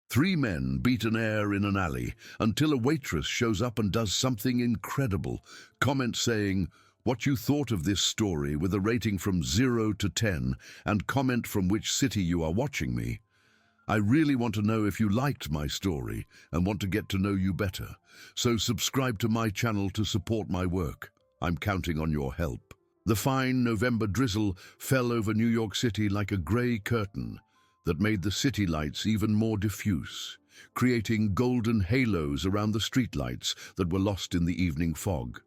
Three men beat an air in an alley until a waitress shows up and does something incredible. Comment saying what you thought of this story with a rating from 0 to 10 and comment from which city you are watching me. I really want to know if you liked my story and want to get to know you better. So subscribe to my channel to support my work. I'm counting on your help. The fine November drizzle fell over New York City like a grey curtain that made the city lights even more diffuse, creating golden halos around the streetlights that were lost in the evening fog.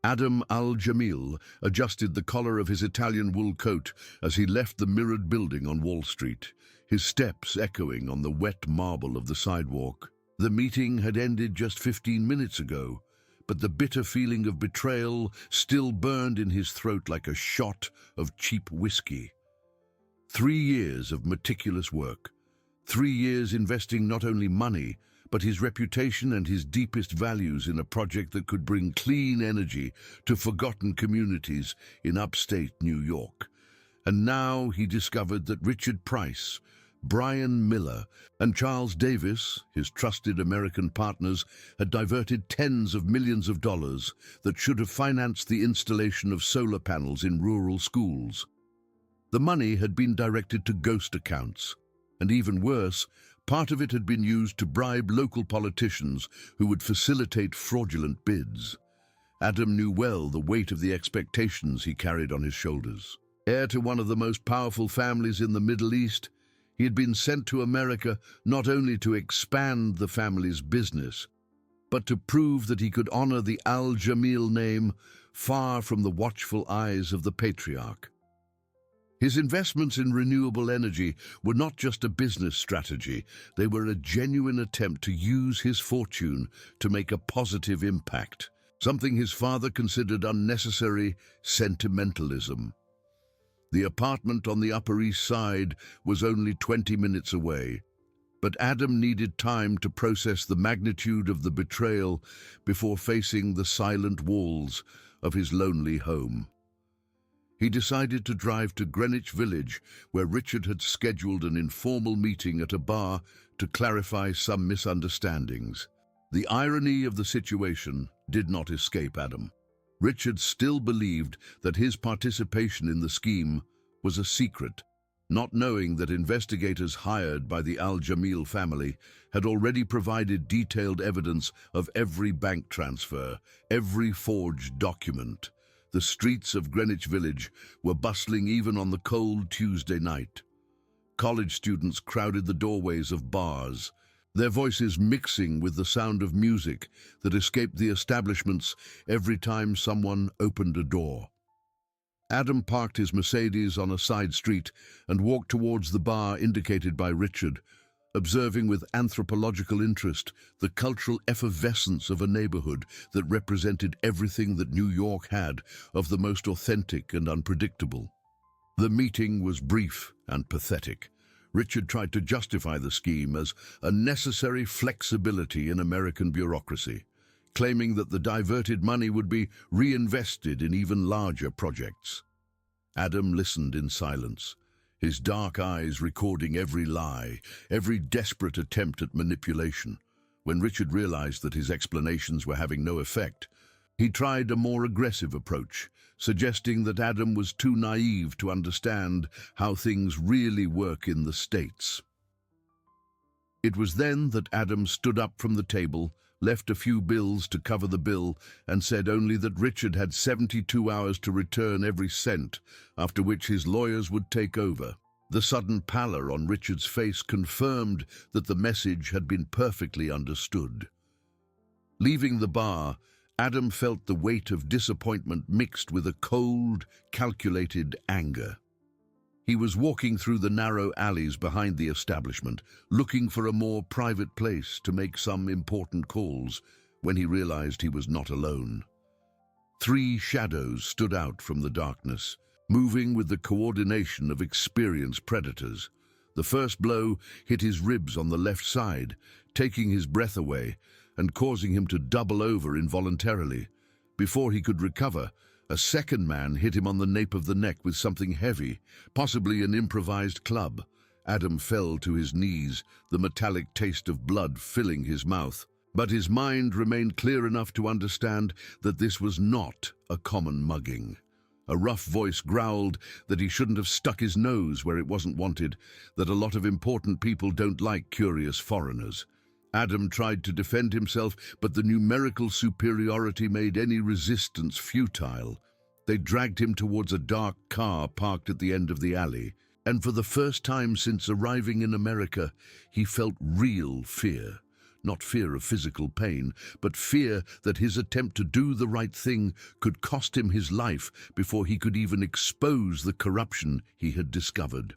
Adam Al-Jamil adjusted the collar of his Italian wool coat as he left the mirrored building on Wall Street, his steps echoing on the wet marble of the sidewalk. The meeting had ended just 15 minutes ago, but the bitter feeling of betrayal still burned in his throat like a shot of cheap whiskey. 3 years of meticulous work, 3 years investing not only money, but his reputation and his deepest values in a project that could bring clean energy to forgotten communities in upstate New York. And now he discovered that Richard Price, Brian Miller, and Charles Davis, his trusted American partners, had diverted tens of millions of dollars that should have financed the installation of solar panels in rural schools. The money had been directed to ghost accounts, and even worse, part of it had been used to bribe local politicians who would facilitate fraudulent bids. Adam knew well the weight of the expectations he carried on his shoulders. Heir to one of the most powerful families in the Middle East, he had been sent to America not only to expand the family's business, but to prove that he could honor the Al-Jamil name far from the watchful eyes of the patriarch. His investments in renewable energy were not just a business strategy, they were a genuine attempt to use his fortune to make a positive impact, something his father considered unnecessary sentimentalism. The apartment on the Upper East Side was only 20 minutes away, but Adam needed time to process the magnitude of the betrayal before facing the silent walls of his lonely home. He decided to drive to Greenwich Village, where Richard had scheduled an informal meeting at a bar to clarify some misunderstandings. The irony of the situation did not escape Adam. Richard still believed that his participation in the scheme was a secret, not knowing that investigators hired by the Al-Jamil family had already provided detailed evidence of every bank transfer, every forged document. The streets of Greenwich Village were bustling even on the cold Tuesday night. College students crowded the doorways of bars, their voices mixing with the sound of music that escaped the establishments every time someone opened a door. Adam parked his Mercedes on a side street and walked towards the bar indicated by Richard, observing with anthropological interest the cultural effervescence of a neighborhood that represented everything that New York had of the most authentic and unpredictable. The meeting was brief and pathetic. Richard tried to justify the scheme as a necessary flexibility in American bureaucracy, claiming that the diverted money would be reinvested in even larger projects. Adam listened in silence, his dark eyes recording every lie, every desperate attempt at manipulation. When Richard realized that his explanations were having no effect, he tried a more aggressive approach, suggesting that Adam was too naive to understand how things really work in the States. It was then that Adam stood up from the table, left a few bills to cover the bill, and said only that Richard had 72 hours to return every cent, after which his lawyers would take over. The sudden pallor on Richard's face confirmed that the message had been perfectly understood. Leaving the bar, Adam felt the weight of disappointment mixed with a cold, calculated anger. He was walking through the narrow alleys behind the establishment, looking for a more private place to make some important calls, when he realized he was not alone. 3 shadows stood out from the darkness, moving with the coordination of experienced predators. The first blow hit his ribs on the left side, taking his breath away and causing him to double over involuntarily. Before he could recover, a second man hit him on the nape of the neck with something heavy, possibly an improvised club. Adam fell to his knees, the metallic taste of blood filling his mouth. But his mind remained clear enough to understand that this was not a common mugging. A rough voice growled that he shouldn't have stuck his nose where it wasn't wanted, that a lot of important people don't like curious foreigners. Adam tried to defend himself, but the numerical superiority made any resistance futile. They dragged him towards a dark car parked at the end of the alley, and for the first time since arriving in America, he felt real fear. Not fear of physical pain, but fear that his attempt to do the right thing could cost him his life before he could even expose the corruption he had discovered.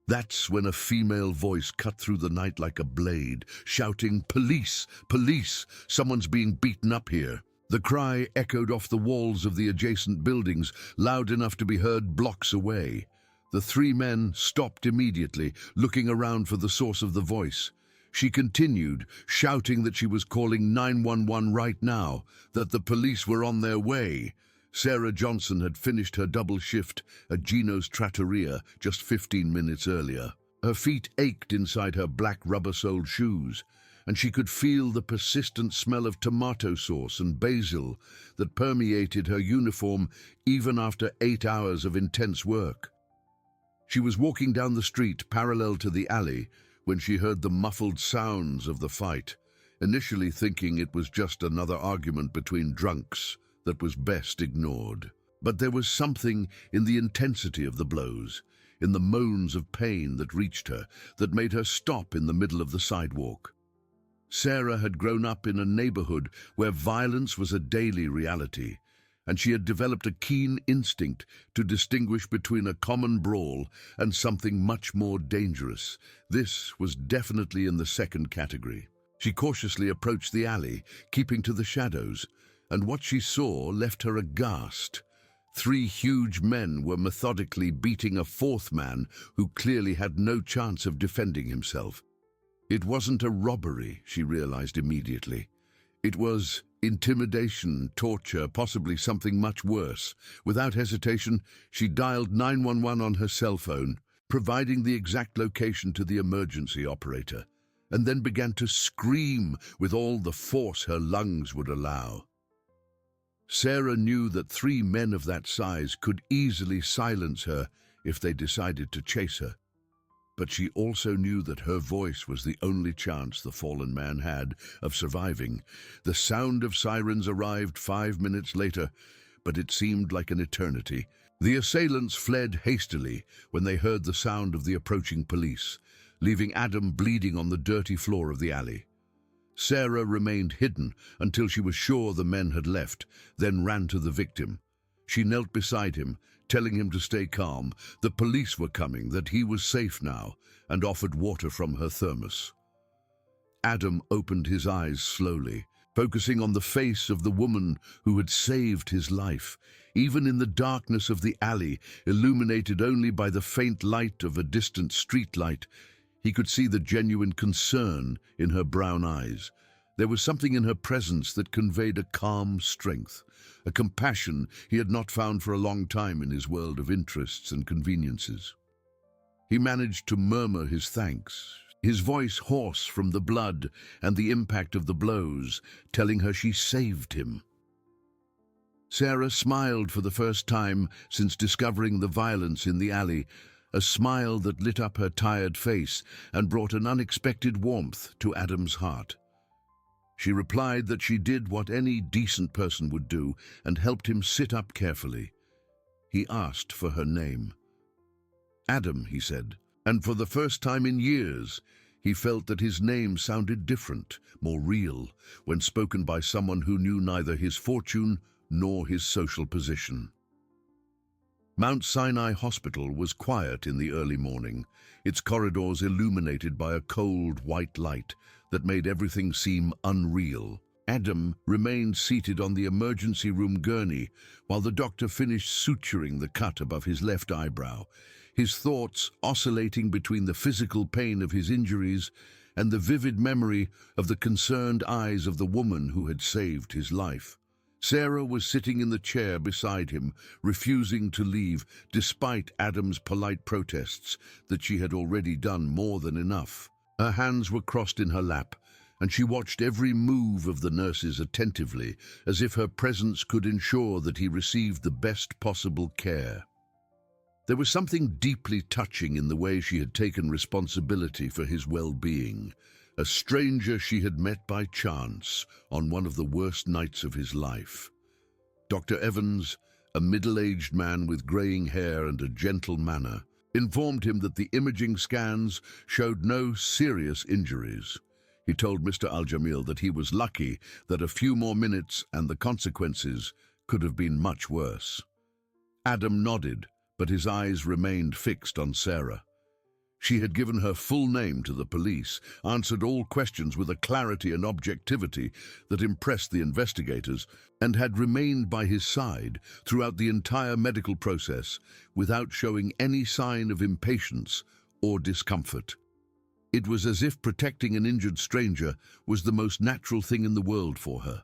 That's when a female voice cut through the night like a blade, shouting, "Police! Police! Someone's being beaten up here." The cry echoed off the walls of the adjacent buildings, loud enough to be heard blocks away. The three men stopped immediately, looking around for the source of the voice. She continued, shouting that she was calling 911 right now, that the police were on their way. Sarah Johnson had finished her double shift at Gino's Trattoria just 15 minutes earlier. Her feet ached inside her black rubber-soled shoes, and she could feel the persistent smell of tomato sauce and basil that permeated her uniform even after 8 hours of intense work. She was walking down the street parallel to the alley when she heard the muffled sounds of the fight, initially thinking it was just another argument between drunks that was best ignored. But there was something in the intensity of the blows, in the moans of pain that reached her, that made her stop in the middle of the sidewalk. Sarah had grown up in a neighborhood where violence was a daily reality, and she had developed a keen instinct to distinguish between a common brawl and something much more dangerous. This was definitely in the second category. She cautiously approached the alley, keeping to the shadows, and what she saw left her aghast. 3 huge men were methodically beating a 4th man who clearly had no chance of defending himself. It wasn't a robbery, she realized immediately. It was intimidation, torture, possibly something much worse. Without hesitation, she dialed 911 on her cell phone, providing the exact location to the emergency operator, and then began to scream with all the force her lungs would allow. Sarah knew that 3 men of that size could easily silence her if they decided to chase her. But she also knew that her voice was the only chance the fallen man had of surviving. The sound of sirens arrived 5 minutes later, but it seemed like an eternity. The assailants fled hastily when they heard the sound of the approaching police, leaving Adam bleeding on the dirty floor of the alley. Sarah remained hidden until she was sure the men had left, then ran to the victim. She knelt beside him, telling him to stay calm. The police were coming, that he was safe now, and offered water from her thermos. Adam opened his eyes slowly, focusing on the face of the woman who had saved his life. Even in the darkness of the alley, illuminated only by the faint light of a distant streetlight, he could see the genuine concern in her brown eyes. There was something in her presence that conveyed a calm strength, a compassion he had not found for a long time in his world of interests and conveniences. He managed to murmur his thanks, his voice hoarse from the blood and the impact of the blows, telling her she saved him. Sarah smiled for the first time since discovering the violence in the alley, a smile that lit up her tired face and brought an unexpected warmth to Adam's heart. She replied that she did what any decent person would do and helped him sit up carefully. He asked for her name. Adam, he said, and for the first time in years, he felt that his name sounded different, more real, when spoken by someone who knew neither his fortune nor his social position. Mount Sinai Hospital was quiet in the early morning, its corridors illuminated by a cold white light that made everything seem unreal. Adam remained seated on the emergency room gurney while the doctor finished suturing the cut above his left eyebrow, his thoughts oscillating between the physical pain of his injuries and the vivid memory of the concerned eyes of the woman who had saved his life. Sarah was sitting in the chair beside him, refusing to leave, despite Adam's polite protests that she had already done more than enough. Her hands were crossed in her lap, and she watched every move of the nurses attentively, as if her presence could ensure that he received the best possible care. There was something deeply touching in the way she had taken responsibility for his well-being, a stranger she had met by chance on one of the worst nights of his life. Dr. Evans, a middle-aged man with graying hair and a gentle manner, informed him that the imaging scans showed no serious injuries. He told Mr. Al-Jamil that he was lucky that a few more minutes and the consequences could have been much worse. Adam nodded, but his eyes remained fixed on Sarah. She had given her full name to the police, answered all questions with a clarity and objectivity that impressed the investigators, and had remained by his side throughout the entire medical process without showing any sign of impatience or discomfort. It was as if protecting an injured stranger was the most natural thing in the world for her.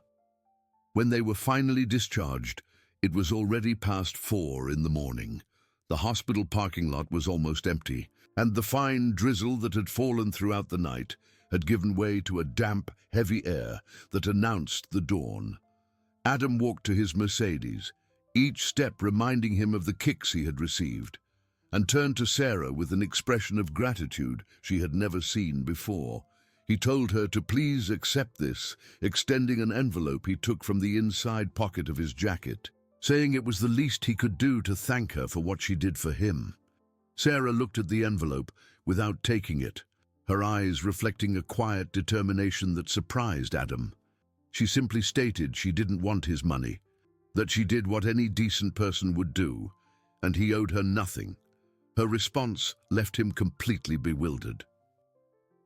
When they were finally discharged, it was already past 4 in the morning. The hospital parking lot was almost empty, and the fine drizzle that had fallen throughout the night had given way to a damp, heavy air that announced the dawn. Adam walked to his Mercedes, each step reminding him of the kicks he had received, and turned to Sarah with an expression of gratitude she had never seen before. He told her to please accept this, extending an envelope he took from the inside pocket of his jacket, saying it was the least he could do to thank her for what she did for him. Sarah looked at the envelope without taking it, her eyes reflecting a quiet determination that surprised Adam. She simply stated she didn't want his money, that she did what any decent person would do, and he owed her nothing. Her response left him completely bewildered.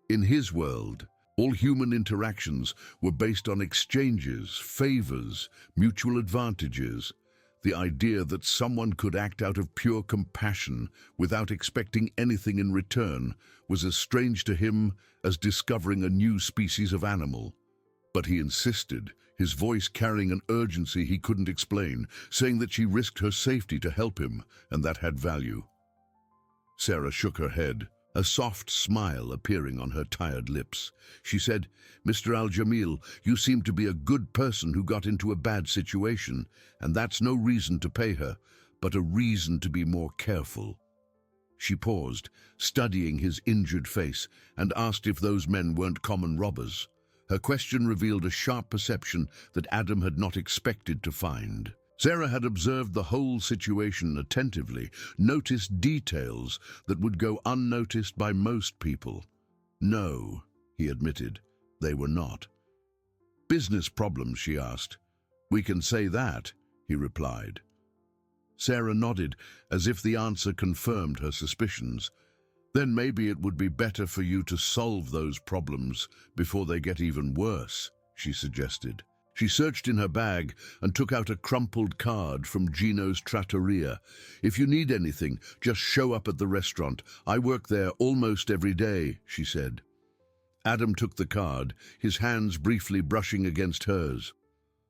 In his world, all human interactions were based on exchanges, favors, mutual advantages. The idea that someone could act out of pure compassion without expecting anything in return was as strange to him as discovering a new species of animal. But he insisted, his voice carrying an urgency he couldn't explain, saying that she risked her safety to help him, and that had value. Sarah shook her head, a soft smile appearing on her tired lips. She said, "Mr. Al-Jamil, you seem to be a good person who got into a bad situation, and that's no reason to pay her, but a reason to be more careful." She paused, studying his injured face, and asked if those men weren't common robbers. Her question revealed a sharp perception that Adam had not expected to find. Sarah had observed the whole situation attentively, noticed details that would go unnoticed by most people. "No," he admitted, "they were not." "Business problems?" she asked. "We can say that," he replied. Sarah nodded, as if the answer confirmed her suspicions. "Then maybe it would be better for you to solve those problems before they get even worse," she suggested. She searched in her bag and took out a crumpled card from Gino's trattoria. "If you need anything, just show up at the restaurant. I work there almost every day," she said. Adam took the card, his hands briefly brushing against hers.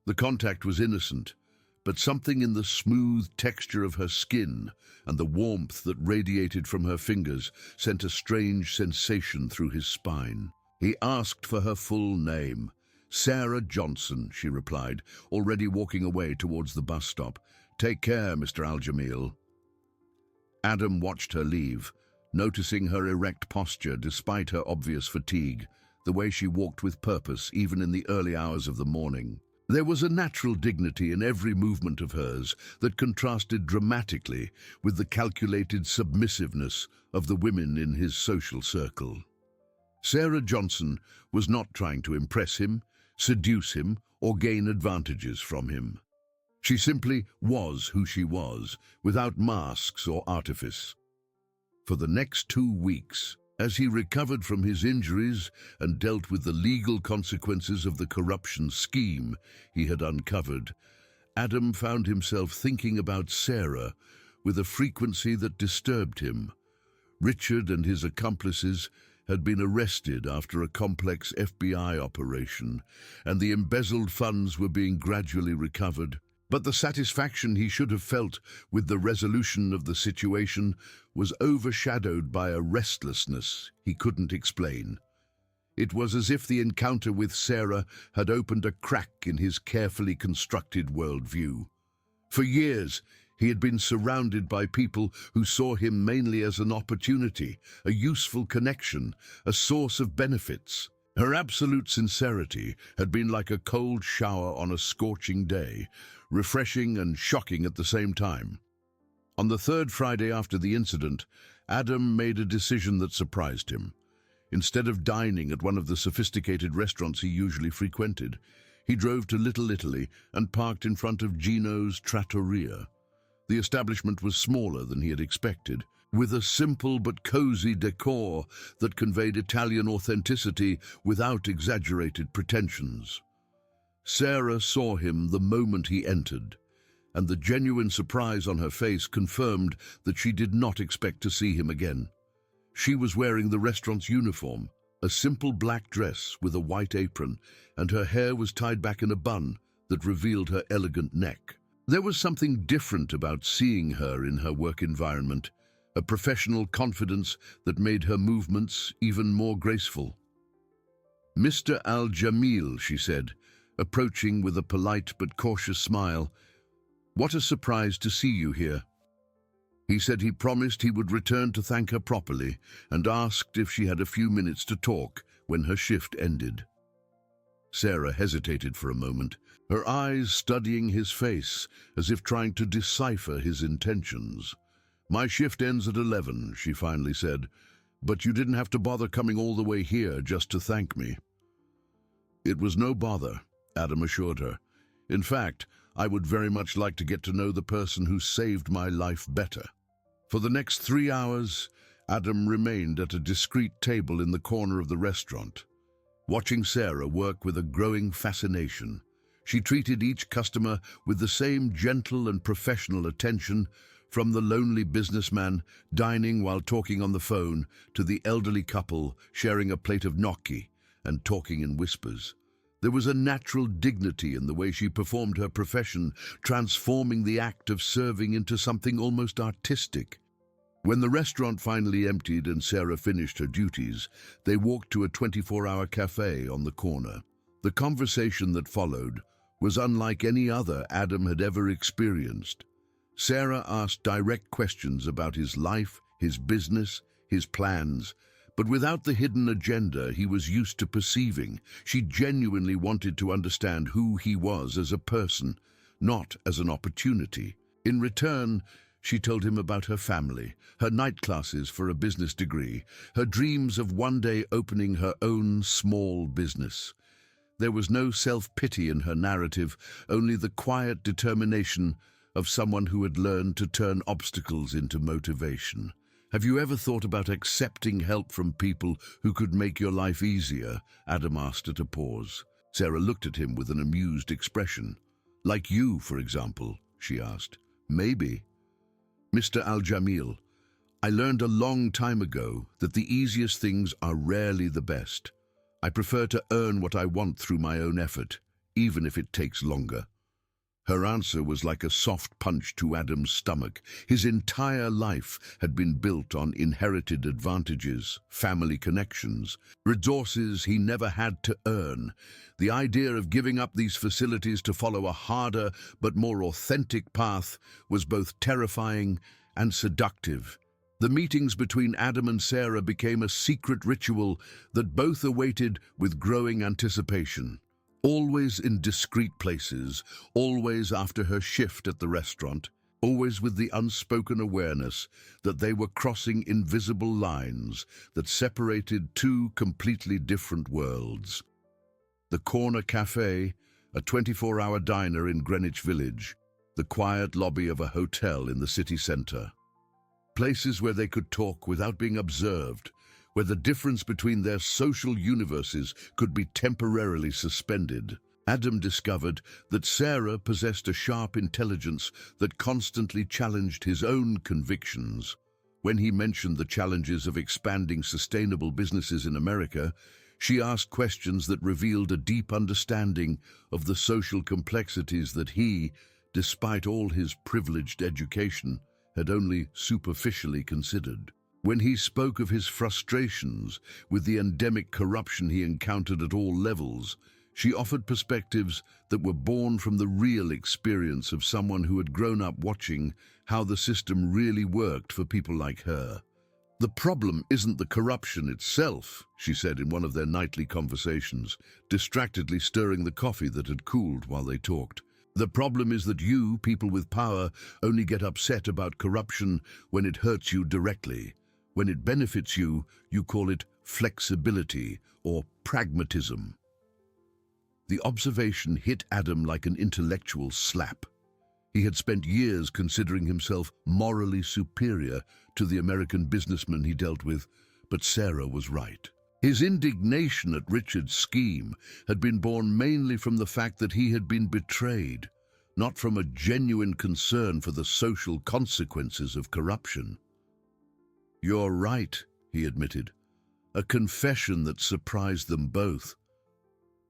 The contact was innocent, but something in the smooth texture of her skin and the warmth that radiated from her fingers sent a strange sensation through his spine. He asked for her full name. "Sarah Johnson," she replied, already walking away towards the bus stop. "Take care, Mr. Al-Jamil." Adam watched her leave, noticing her erect posture despite her obvious fatigue, the way she walked with purpose even in the early hours of the morning. There was a natural dignity in every movement of hers that contrasted dramatically with the calculated submissiveness of the women in his social circle. Sarah Johnson was not trying to impress him, seduce him, or gain advantages from him. She simply was who she was, without masks or artifice. For the next 2 weeks, as he recovered from his injuries and dealt with the legal consequences of the corruption scheme he had uncovered, Adam found himself thinking about Sarah with a frequency that disturbed him. Richard and his accomplices had been arrested after a complex FBI operation, and the embezzled funds were being gradually recovered. But the satisfaction he should have felt with the resolution of the situation was overshadowed by a restlessness he couldn't explain. It was as if the encounter with Sarah had opened a crack in his carefully constructed worldview. For years, he had been surrounded by people who saw him mainly as an opportunity, a useful connection, a source of benefits. Her absolute sincerity had been like a cold shower on a scorching day, refreshing and shocking at the same time. On the third Friday after the incident, Adam made a decision that surprised him. Instead of dining at one of the sophisticated restaurants he usually frequented, he drove to Little Italy and parked in front of Gino's Trattoria. The establishment was smaller than he had expected, with a simple but cozy decor that conveyed Italian authenticity without exaggerated pretensions. Sarah saw him the moment he entered, and the genuine surprise on her face confirmed that she did not expect to see him again. She was wearing the restaurant's uniform, a simple black dress with a white apron, and her hair was tied back in a bun that revealed her elegant neck. There was something different about seeing her in her work environment, a professional confidence that made her movements even more graceful. "Mr. Al-Jamil," she said, approaching with a polite but cautious smile, "what a surprise to see you here." He said he promised he would return to thank her properly and asked if she had a few minutes to talk when her shift ended. Sarah hesitated for a moment, her eyes studying his face as if trying to decipher his intentions. "My shift ends at 11, she finally said, "but you didn't have to bother coming all the way here just to thank me." "It was no bother," Adam assured her. "In fact, I would very much like to get to know the person who saved my life better." For the next 3 hours, Adam remained at a discreet table in the corner of the restaurant, watching Sarah work with a growing fascination. She treated each customer with the same gentle and professional attention, from the lonely businessman dining while talking on the phone to the elderly couple sharing a plate of gnocchi and talking in whispers. There was a natural dignity in the way she performed her profession, transforming the act of serving into something almost artistic. When the restaurant finally emptied and Sarah finished her duties, they walked to a 24-hour cafe on the corner. The conversation that followed was unlike any other Adam had ever experienced. Sarah asked direct questions about his life, his business, his plans, but without the hidden agenda he was used to perceiving. She genuinely wanted to understand who he was as a person, not as an opportunity. In return, she told him about her family, her night classes for a business degree, her dreams of one day opening her own small business. There was no self-pity in her narrative, only the quiet determination of someone who had learned to turn obstacles into motivation. "Have you ever thought about accepting help from people who could make your life easier?" Adam asked at a pause. Sarah looked at him with an amused expression. "Like you, for example?" she asked. "Maybe." "Mr. Al-Jamil, I learned a long time ago that the easiest things are rarely the best. I prefer to earn what I want through my own effort, even if it takes longer." Her answer was like a soft punch to Adam's stomach. His entire life had been built on inherited advantages, family connections, resources he never had to earn. The idea of giving up these facilities to follow a harder but more authentic path was both terrifying and seductive. The meetings between Adam and Sarah became a secret ritual that both awaited with growing anticipation. Always in discreet places, always after her shift at the restaurant, always with the unspoken awareness that they were crossing invisible lines that separated two completely different worlds. The Corner Cafe, a 24-hour diner in Greenwich Village, the quiet lobby of a hotel in the city centre. Places where they could talk without being observed, where the difference between their social universes could be temporarily suspended. Adam discovered that Sarah possessed a sharp intelligence that constantly challenged his own convictions. When he mentioned the challenges of expanding sustainable businesses in America, she asked questions that revealed a deep understanding of the social complexities that he, despite all his privileged education, had only superficially considered. When he spoke of his frustrations with the endemic corruption he encountered at all levels, she offered perspectives that were born from the real experience of someone who had grown up watching how the system really worked for people like her. "The problem isn't the corruption itself," she said in one of their nightly conversations, distractedly stirring the coffee that had cooled while they talked. "The problem is that you, people with power, only get upset about corruption when it hurts you directly. When it benefits you, you call it flexibility or pragmatism." The observation hit Adam like an intellectual slap. He had spent years considering himself morally superior to the American businessmen he dealt with, but Sarah was right. His indignation at Richard's scheme had been born mainly from the fact that he had been betrayed, not from a genuine concern for the social consequences of corruption. "You're right," he admitted, a confession that surprised them both.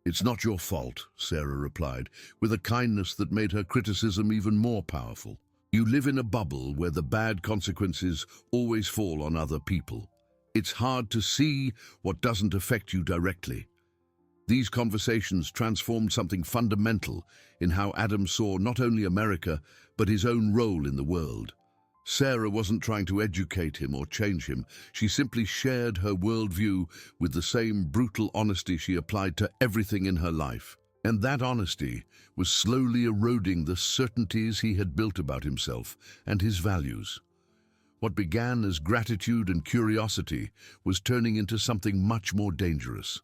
"It's not your fault," Sarah replied, with a kindness that made her criticism even more powerful. "You live in a bubble where the bad consequences always fall on other people. It's hard to see what doesn't affect you directly." These conversations transformed something fundamental in how Adam saw not only America, but his own role in the world. Sarah wasn't trying to educate him or change him. She simply shared her worldview with the same brutal honesty she applied to everything in her life. And that honesty was slowly eroding the certainties he had built about himself and his values. What began as gratitude and curiosity was turning into something much more dangerous.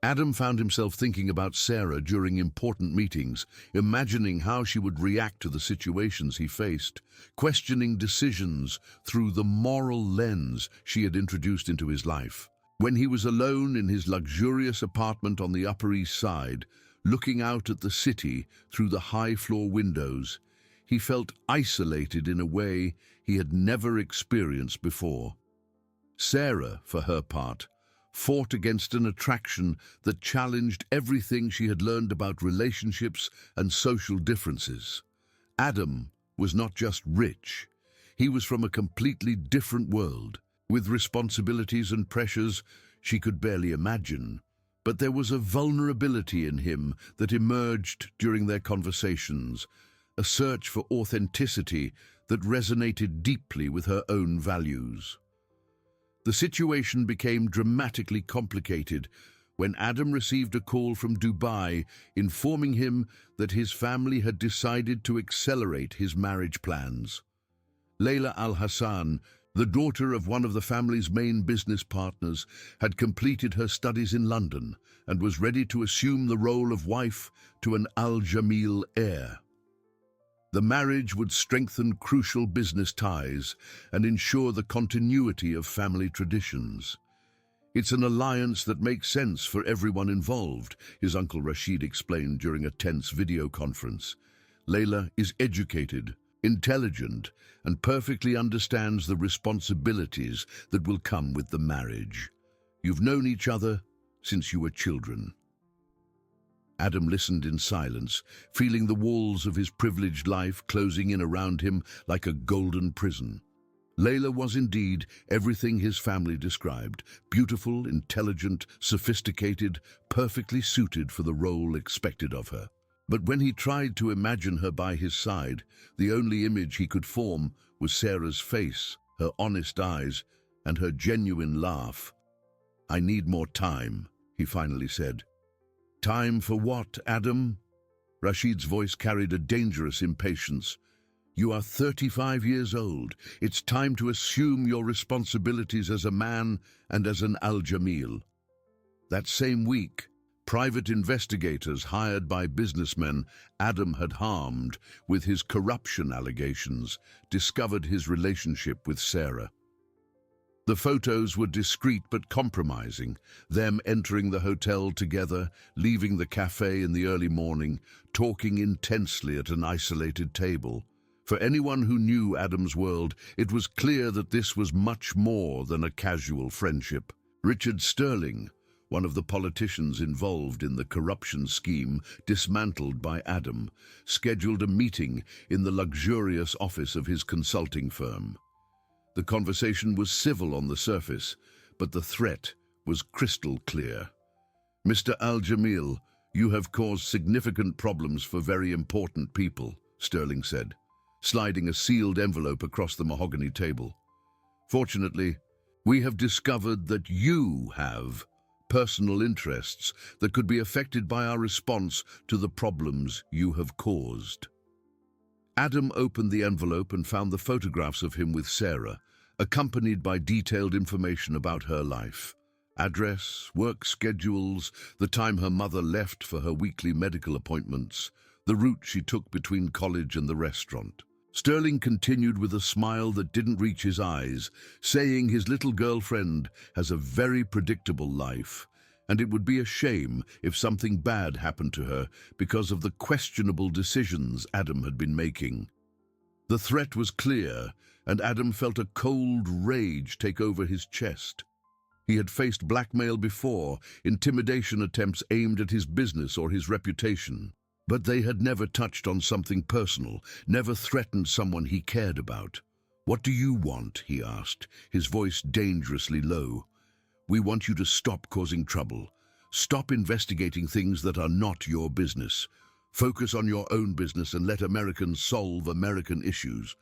Adam found himself thinking about Sarah during important meetings, imagining how she would react to the situations he faced, questioning decisions through the moral lens she had introduced into his life. When he was alone in his luxurious apartment on the Upper East Side, looking out at the city through the high-floor windows, he felt isolated in a way he had never experienced before. Sarah, for her part, fought against an attraction that challenged everything she had learned about relationships and social differences. Adam was not just rich. He was from a completely different world, with responsibilities and pressures she could barely imagine. But there was a vulnerability in him that emerged during their conversations, a search for authenticity that resonated deeply with her own values. The situation became dramatically complicated when Adam received a call from Dubai informing him that his family had decided to accelerate his marriage plans. Layla Al-Hassan, the daughter of one of the family's main business partners, had completed her studies in London and was ready to assume the role of wife to an Al-Jamil heir. The marriage would strengthen crucial business ties and ensure the continuity of family traditions. "It's an alliance that makes sense for everyone involved," his uncle Rashid explained during a tense video conference. "Layla is educated, intelligent, and perfectly understands the responsibilities that will come with the marriage. You've known each other since you were children." Adam listened in silence, feeling the walls of his privileged life closing in around him like a golden prison. Layla was indeed everything his family described: beautiful, intelligent, sophisticated, perfectly suited for the role expected of her. But when he tried to imagine her by his side, the only image he could form was Sarah's face, her honest eyes, and her genuine laugh. "I need more time," he finally said. "Time for what, Adam?" Rashid's voice carried a dangerous impatience. "You are 35 years old. It's time to assume your responsibilities as a man and as an Al-Jamil." That same week, private investigators hired by businessmen Adam had harmed with his corruption allegations discovered his relationship with Sarah. The photos were discreet but compromising, them entering the hotel together, leaving the cafe in the early morning, talking intensely at an isolated table. For anyone who knew Adam's world, it was clear that this was much more than a casual friendship. Richard Sterling, one of the politicians involved in the corruption scheme dismantled by Adam, scheduled a meeting in the luxurious office of his consulting firm. The conversation was civil on the surface, but the threat was crystal clear. "Mr. Al-Jamil, you have caused significant problems for very important people," Sterling said, sliding a sealed envelope across the mahogany table. "Fortunately, we have discovered that you have personal interests that could be affected by our response to the problems you have caused." Adam opened the envelope and found the photographs of him with Sarah, accompanied by detailed information about her life. Address, work schedules, the time her mother left for her weekly medical appointments, the route she took between college and the restaurant. Sterling continued with a smile that didn't reach his eyes, saying his little girlfriend has a very predictable life, and it would be a shame if something bad happened to her because of the questionable decisions Adam had been making. The threat was clear, and Adam felt a cold rage take over his chest. He had faced blackmail before, intimidation attempts aimed at his business or his reputation. But they had never touched on something personal, never threatened someone he cared about. "What do you want?" he asked, his voice dangerously low. "We want you to stop causing trouble. Stop investigating things that are not your business. Focus on your own business and let Americans solve American issues."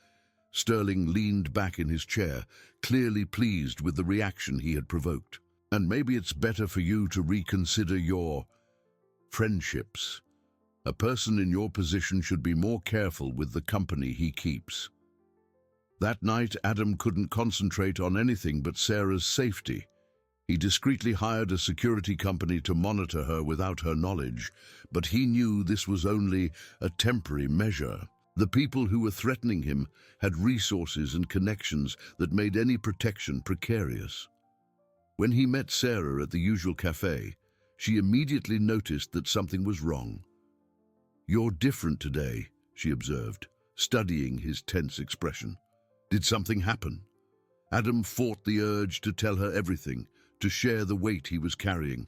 Sterling leaned back in his chair, clearly pleased with the reaction he had provoked. "And maybe it's better for you to reconsider your friendships. A person in your position should be more careful with the company he keeps." That night, Adam couldn't concentrate on anything but Sarah's safety. He discreetly hired a security company to monitor her without her knowledge, but he knew this was only a temporary measure. The people who were threatening him had resources and connections that made any protection precarious. When he met Sarah at the usual cafe, she immediately noticed that something was wrong. "You're different today," she observed, studying his tense expression. Did something happen? Adam fought the urge to tell her everything, to share the weight he was carrying.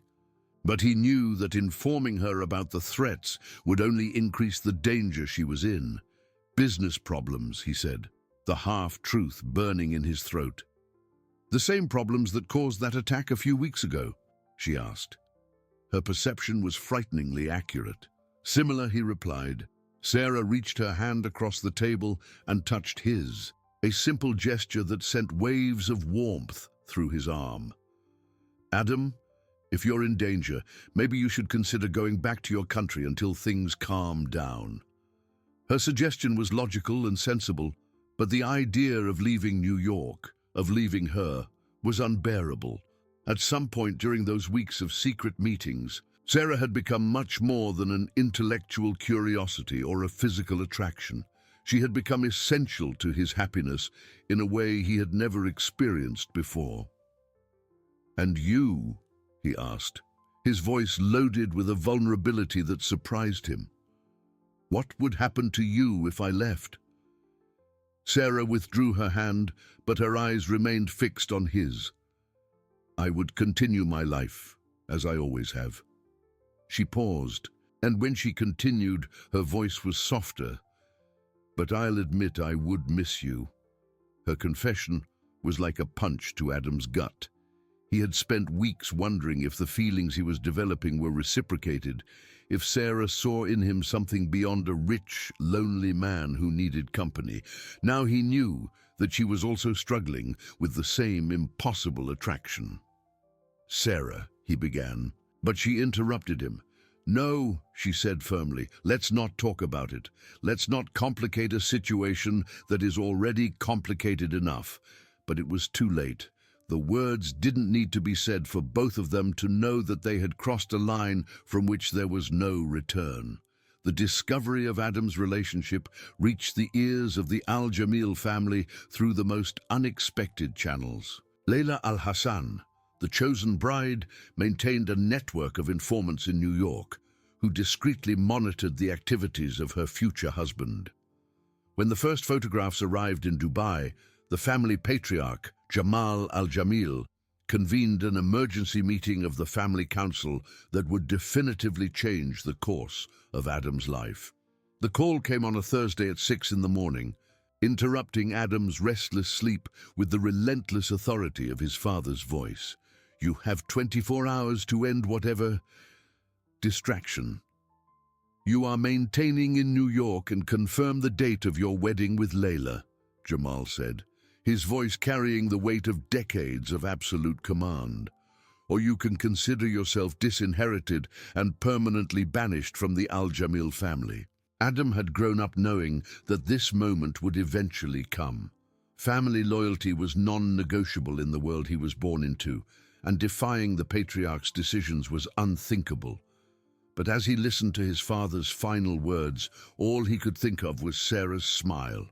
But he knew that informing her about the threats would only increase the danger she was in. "Business problems," he said, the half-truth burning in his throat. "The same problems that caused that attack a few weeks ago?" she asked. Her perception was frighteningly accurate. "Similar," he replied. Sarah reached her hand across the table and touched his, a simple gesture that sent waves of warmth through his arm. "Adam, if you're in danger, maybe you should consider going back to your country until things calm down." Her suggestion was logical and sensible, but the idea of leaving New York, of leaving her, was unbearable. At some point during those weeks of secret meetings, Sarah had become much more than an intellectual curiosity or a physical attraction. She had become essential to his happiness in a way he had never experienced before. "And you?" he asked, his voice loaded with a vulnerability that surprised him. "What would happen to you if I left?" Sarah withdrew her hand, but her eyes remained fixed on his. "I would continue my life, as I always have." She paused, and when she continued, her voice was softer. "But I'll admit I would miss you." Her confession was like a punch to Adam's gut. He had spent weeks wondering if the feelings he was developing were reciprocated, if Sarah saw in him something beyond a rich, lonely man who needed company. Now he knew that she was also struggling with the same impossible attraction. "Sarah," he began, but she interrupted him. "No," she said firmly, "let's not talk about it. Let's not complicate a situation that is already complicated enough." But it was too late. The words didn't need to be said for both of them to know that they had crossed a line from which there was no return. The discovery of Adam's relationship reached the ears of the Al-Jamil family through the most unexpected channels. Layla Al-Hassan, the chosen bride, maintained a network of informants in New York who discreetly monitored the activities of her future husband. When the first photographs arrived in Dubai, the family patriarch, Jamal al-Jamil, convened an emergency meeting of the family council that would definitively change the course of Adam's life. The call came on a Thursday at 6 in the morning, interrupting Adam's restless sleep with the relentless authority of his father's voice. You have 24 hours to end whatever distraction you are maintaining in New York and confirm the date of your wedding with Layla, Jamal said, his voice carrying the weight of decades of absolute command. Or you can consider yourself disinherited and permanently banished from the Al-Jamil family. Adam had grown up knowing that this moment would eventually come. Family loyalty was non-negotiable in the world he was born into, and defying the patriarch's decisions was unthinkable. But as he listened to his father's final words, all he could think of was Sarah's smile,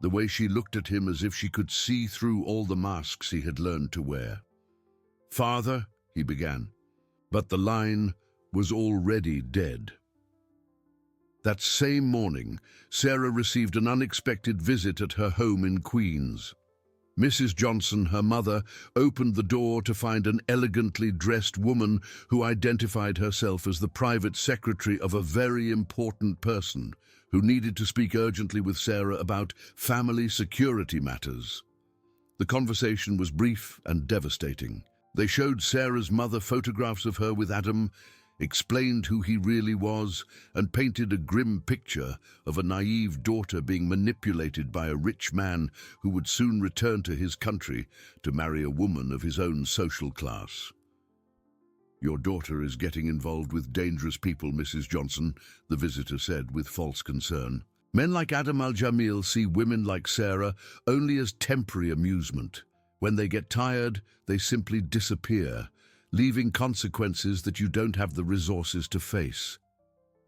the way she looked at him as if she could see through all the masks he had learned to wear. "Father," he began, but the line was already dead. That same morning, Sarah received an unexpected visit at her home in Queens. Mrs. Johnson, her mother, opened the door to find an elegantly dressed woman who identified herself as the private secretary of a very important person who needed to speak urgently with Sarah about family security matters. The conversation was brief and devastating. They showed Sarah's mother photographs of her with Adam, explained who he really was, and painted a grim picture of a naive daughter being manipulated by a rich man who would soon return to his country to marry a woman of his own social class. "Your daughter is getting involved with dangerous people, Mrs. Johnson," the visitor said with false concern. "Men like Adam al-Jamil see women like Sarah only as temporary amusement. When they get tired, they simply disappear, leaving consequences that you don't have the resources to face."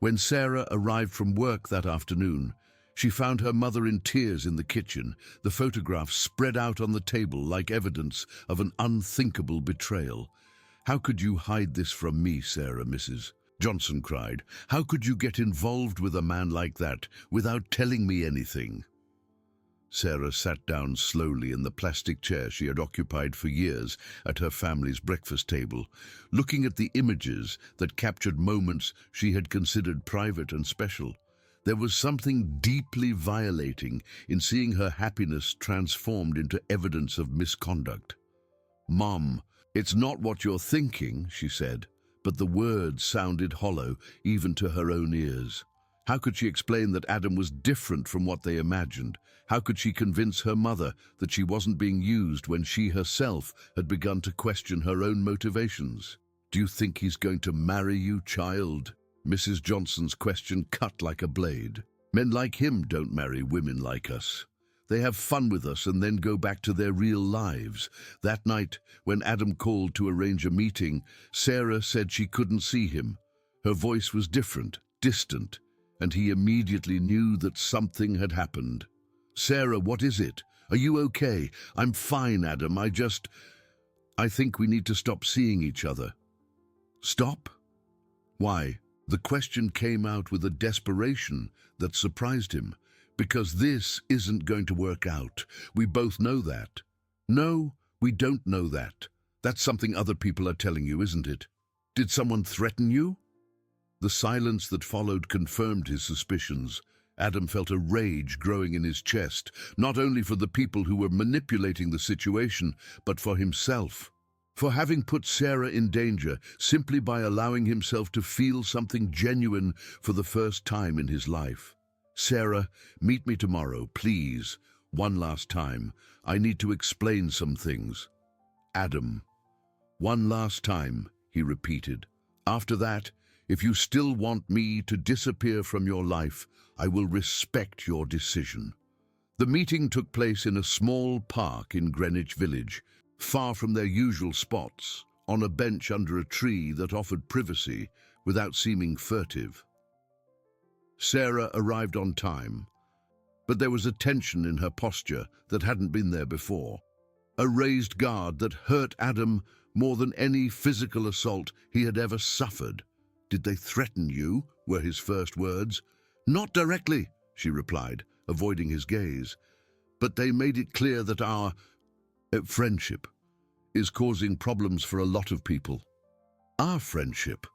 When Sarah arrived from work that afternoon, she found her mother in tears in the kitchen, the photographs spread out on the table like evidence of an unthinkable betrayal. "How could you hide this from me, Sarah?" Mrs. Johnson cried. "How could you get involved with a man like that without telling me anything?" Sarah sat down slowly in the plastic chair she had occupied for years at her family's breakfast table, looking at the images that captured moments she had considered private and special. There was something deeply violating in seeing her happiness transformed into evidence of misconduct. "Mom, it's not what you're thinking," she said, but the words sounded hollow even to her own ears. How could she explain that Adam was different from what they imagined? How could she convince her mother that she wasn't being used when she herself had begun to question her own motivations? "Do you think he's going to marry you, child?" Mrs. Johnson's question cut like a blade. "Men like him don't marry women like us. They have fun with us and then go back to their real lives." That night, when Adam called to arrange a meeting, Sarah said she couldn't see him. Her voice was different, distant, and he immediately knew that something had happened. "Sarah, what is it? Are you okay?" "I'm fine, Adam. I think we need to stop seeing each other." "Stop? Why?" The question came out with a desperation that surprised him. "Because this isn't going to work out. We both know that." "No, we don't know that. That's something other people are telling you, isn't it? Did someone threaten you?" The silence that followed confirmed his suspicions. Adam felt a rage growing in his chest, not only for the people who were manipulating the situation, but for himself. For having put Sarah in danger simply by allowing himself to feel something genuine for the first time in his life. "Sarah, meet me tomorrow, please. One last time. I need to explain some things." "Adam." "One last time," he repeated. "After that, if you still want me to disappear from your life, I will respect your decision." The meeting took place in a small park in Greenwich Village, far from their usual spots, on a bench under a tree that offered privacy without seeming furtive. Sarah arrived on time, but there was a tension in her posture that hadn't been there before. A raised guard that hurt Adam more than any physical assault he had ever suffered. "Did they threaten you?" were his first words. "Not directly," she replied, avoiding his gaze. "But they made it clear that our friendship is causing problems for a lot of people." "Our friendship?"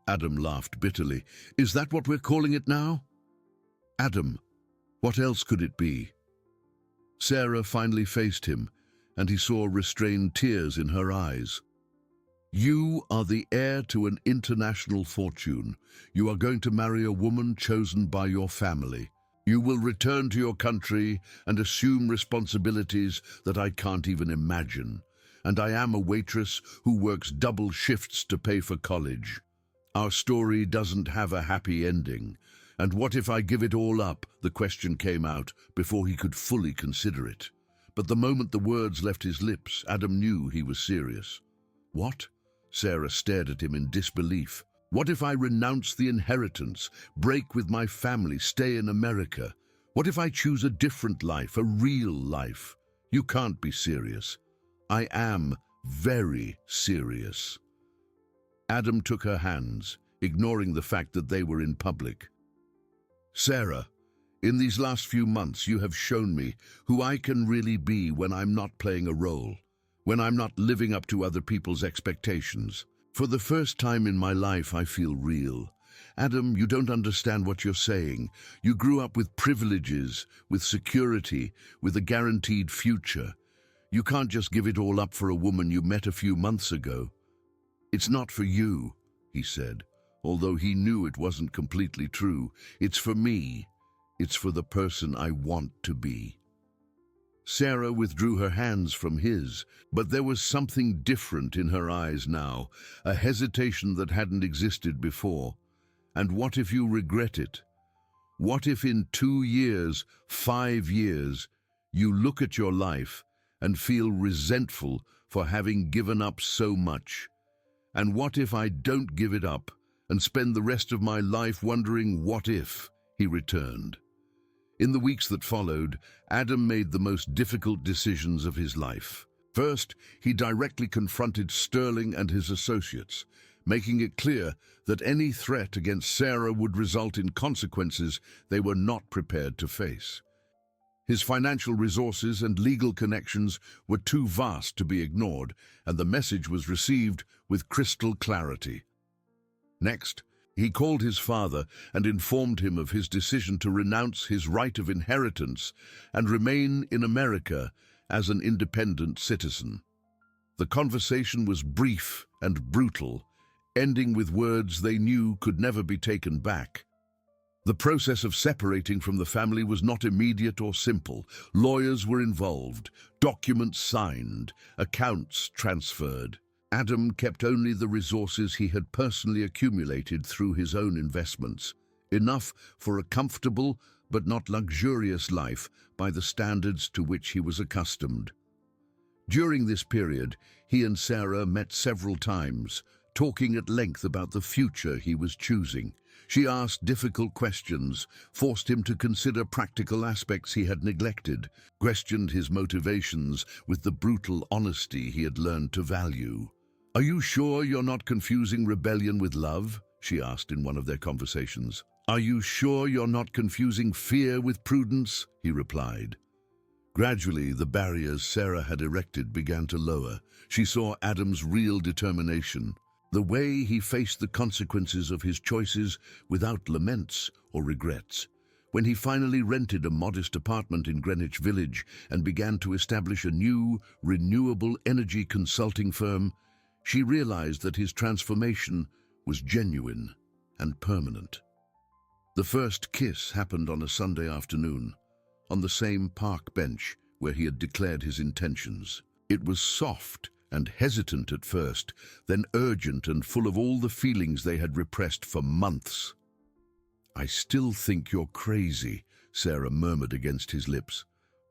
Adam laughed bitterly. "Is that what we're calling it now?" "Adam, what else could it be?" Sarah finally faced him, and he saw restrained tears in her eyes. "You are the heir to an international fortune. You are going to marry a woman chosen by your family. You will return to your country and assume responsibilities that I can't even imagine. And I am a waitress who works double shifts to pay for college. Our story doesn't have a happy ending. And what if I give it all up?" The question came out before he could fully consider it. But the moment the words left his lips, Adam knew he was serious. "What?" Sarah stared at him in disbelief. "What if I renounce the inheritance, break with my family, stay in America? What if I choose a different life, a real life? You can't be serious." "I am very serious." Adam took her hands, ignoring the fact that they were in public. "Sarah, in these last few months you have shown me who I can really be when I'm not playing a role, when I'm not living up to other people's expectations. For the first time in my life I feel real. Adam, you don't understand what you're saying. You grew up with privileges, with security, with a guaranteed future. You can't just give it all up for a woman you met a few months ago." "It's not for you," he said, although he knew it wasn't completely true. "It's for me. It's for the person I want to be." Sarah withdrew her hands from his, but there was something different in her eyes now, a hesitation that hadn't existed before. "And what if you regret it? What if in 2 years, 5 years, you look at your life and feel resentful for having given up so much? And what if I don't give it up and spend the rest of my life wondering what if?" he returned. In the weeks that followed, Adam made the most difficult decisions of his life. First, he directly confronted Sterling and his associates, making it clear that any threat against Sarah would result in consequences they were not prepared to face. His financial resources and legal connections were too vast to be ignored, and the message was received with crystal clarity. Next, he called his father and informed him of his decision to renounce his right of inheritance and remain in America as an independent citizen. The conversation was brief and brutal, ending with words they knew could never be taken back. The process of separating from the family was not immediate or simple. Lawyers were involved, documents signed, accounts transferred. Adam kept only the resources he had personally accumulated through his own investments, enough for a comfortable but not luxurious life by the standards to which he was accustomed. During this period, he and Sarah met several times, talking at length about the future he was choosing. She asked difficult questions, forced him to consider practical aspects he had neglected, questioned his motivations with the brutal honesty he had learned to value. "Are you sure you're not confusing rebellion with love?" she asked in one of their conversations. "Are you sure you're not confusing fear with prudence?" he replied. Gradually, the barriers Sarah had erected began to lower. She saw Adam's real determination, the way he faced the consequences of his choices without laments or regrets. When he finally rented a modest apartment in Greenwich Village and began to establish a new, renewable energy consulting firm, she realized that his transformation was genuine and permanent. The first kiss happened on a Sunday afternoon, on the same park bench where he had declared his intentions. It was soft and hesitant at first, then urgent and full of all the feelings they had repressed for months. "I still think you're crazy," Sarah murmured against his lips.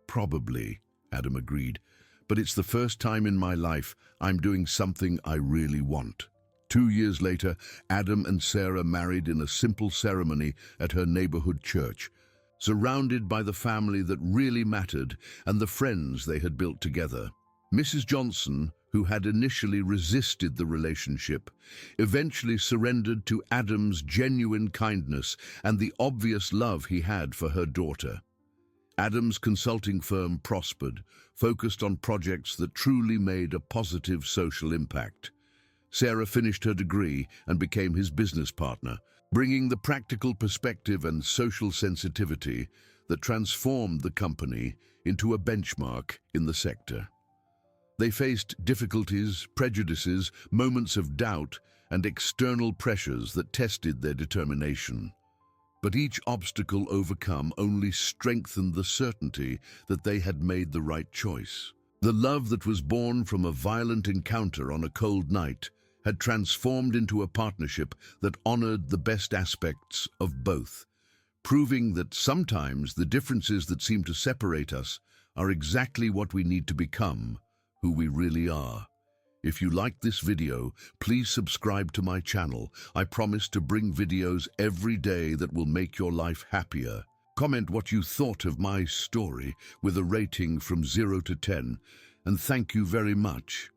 "Probably," Adam agreed, "but it's the first time in my life I'm doing something I really want." 2 years later, Adam and Sarah married in a simple ceremony at her neighborhood church, surrounded by the family that really mattered and the friends they had built together. Mrs. Johnson, who had initially resisted the relationship, eventually surrendered to Adam's genuine kindness and the obvious love he had for her daughter. Adam's consulting firm prospered, focused on projects that truly made a positive social impact. Sarah finished her degree and became his business partner, bringing the practical perspective and social sensitivity that transformed the company into a benchmark in the sector. They faced difficulties, prejudices, moments of doubt, and external pressures that tested their determination. But each obstacle overcome only strengthened the certainty that they had made the right choice. The love that was born from a violent encounter on a cold night had transformed into a partnership that honored the best aspects of both, proving that sometimes the differences that seem to separate us are exactly what we need to become, who we really are. If you liked this video, please subscribe to my channel. I promise to bring videos every day that will make your life happier. Comment what you thought of my story with a rating from 0 to 10, and thank you very much.